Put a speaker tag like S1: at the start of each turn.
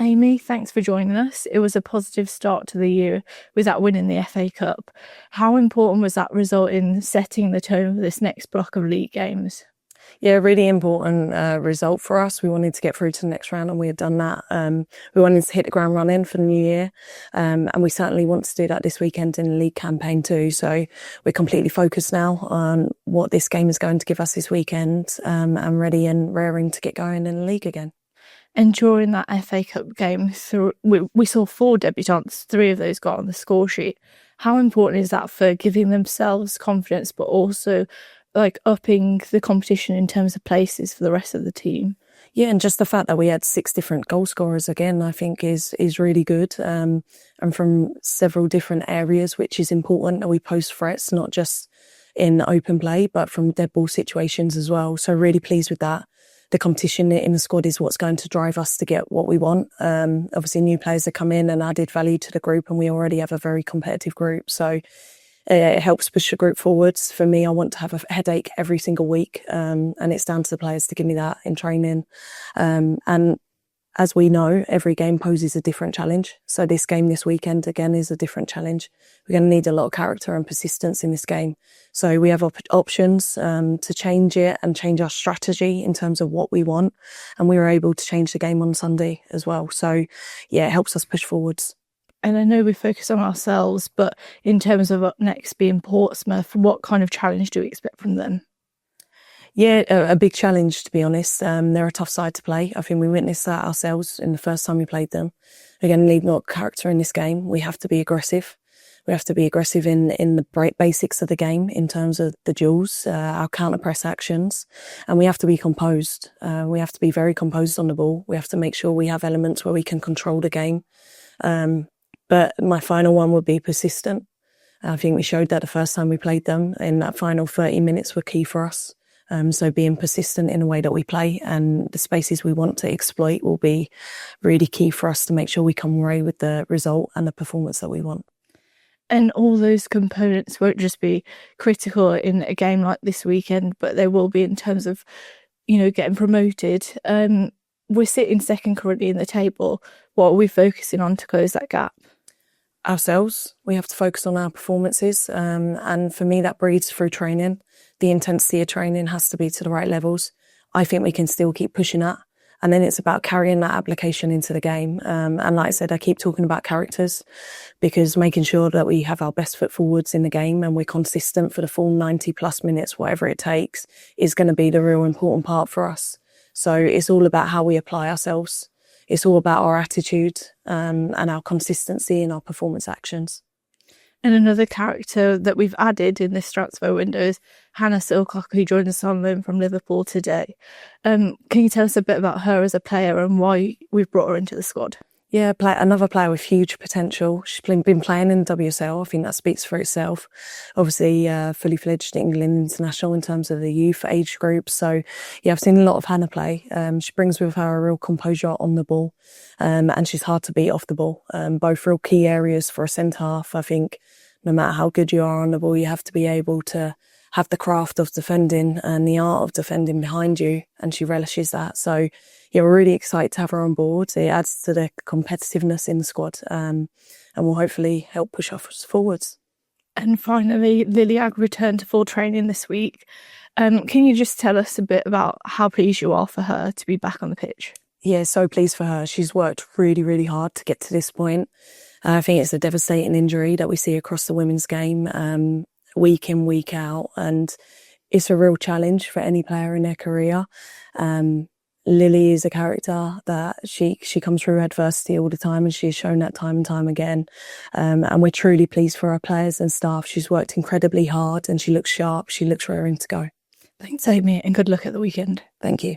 S1: Amy, thanks for joining us. It was a positive start to the year with that win in the FA Cup. How important was that result in setting the tone for this next block of league games?
S2: Yeah, really important result for us. We wanted to get through to the next round and we had done that. We wanted to hit the ground running for the new year. And we certainly want to do that this weekend in the league campaign too. So we're completely focused now on what this game is going to give us this weekend, and ready and raring to get going in the league again.
S1: And during that FA Cup game, we saw 4 debutants, 3 of those got on the score sheet. How important is that for giving themselves confidence, but also upping the competition in terms of places for the rest of the team?
S2: Yeah, and just the fact that we had 6 different goal scorers again, I think is really good. And from several different areas, which is important that we post threats, not just in open play, but from dead ball situations as well. So really pleased with that. The competition in the squad is what's going to drive us to get what we want. Obviously new players have come in and added value to the group, and we already have a very competitive group. So it helps push the group forwards. For me, I want to have a headache every single week, and it's down to the players to give me that in training. And as we know, every game poses a different challenge. So this game this weekend, again, is a different challenge. We're going to need a lot of character and persistence in this game. So we have options to change it and change our strategy in terms of what we want. And we were able to change the game on Sunday as well. So, yeah, it helps us push forwards.
S1: And I know we focus on ourselves, but in terms of up next being Portsmouth, what kind of challenge do we expect from them?
S2: Yeah, a big challenge, to be honest. They're a tough side to play. I think we witnessed that ourselves in the first time we played them. We're going to need more character in this game. We have to be aggressive. We have to be aggressive in the basics of the game in terms of the duels, our counter-press actions. And we have to be composed. We have to be very composed on the ball. We have to make sure we have elements where we can control the game. But my final one would be persistent. I think we showed that the first time we played them. In that final 30 minutes were key for us. So being persistent in the way that we play and the spaces we want to exploit will be really key for us to make sure we come away with the result and the performance that we want.
S1: And all those components won't just be critical in a game like this weekend, but they will be in terms of, getting promoted. We're sitting second currently in the table. What are we focusing on to close that gap?
S2: Ourselves. We have to focus on our performances. And for me, that breeds through training. The intensity of training has to be to the right levels. I think we can still keep pushing that. And then it's about carrying that application into the game. And like I said, I keep talking about characters because making sure that we have our best foot forwards in the game and we're consistent for the full 90 plus minutes, whatever it takes, is going to be the real important part for us. So it's all about how we apply ourselves. It's all about our attitude and our consistency in our performance actions.
S1: And another character that we've added in this transfer window is Hannah Silcock, who joined us on loan from Liverpool today. Can you tell us a bit about her as a player and why we've brought her into the squad?
S2: Yeah, another player with huge potential. She's been playing in the WSL. I think that speaks for itself. Obviously, fully fledged England international in terms of the youth age group. So, yeah, I've seen a lot of Hannah play. She brings with her a real composure on the ball, and she's hard to beat off the ball. Both real key areas for a centre-half. I think no matter how good you are on the ball, you have to be able to have the craft of defending and the art of defending behind you, and she relishes that. So, yeah, we're really excited to have her on board. It adds to the competitiveness in the squad, and will hopefully help push us forwards.
S1: And finally, Liliag returned to full training this week. Can you just tell us a bit about how pleased you are for her to be back on the pitch?
S2: Yeah, so pleased for her. She's worked really, really hard to get to this point. I think it's a devastating injury that we see across the women's game, week in, week out, and it's a real challenge for any player in their career. Lily is a character that she comes through adversity all the time, and she's shown that time and time again. And we're truly pleased for our players and staff. She's worked incredibly hard and she looks sharp. She looks raring to go.
S1: Thanks, Amy, and good luck at the weekend.
S2: Thank you.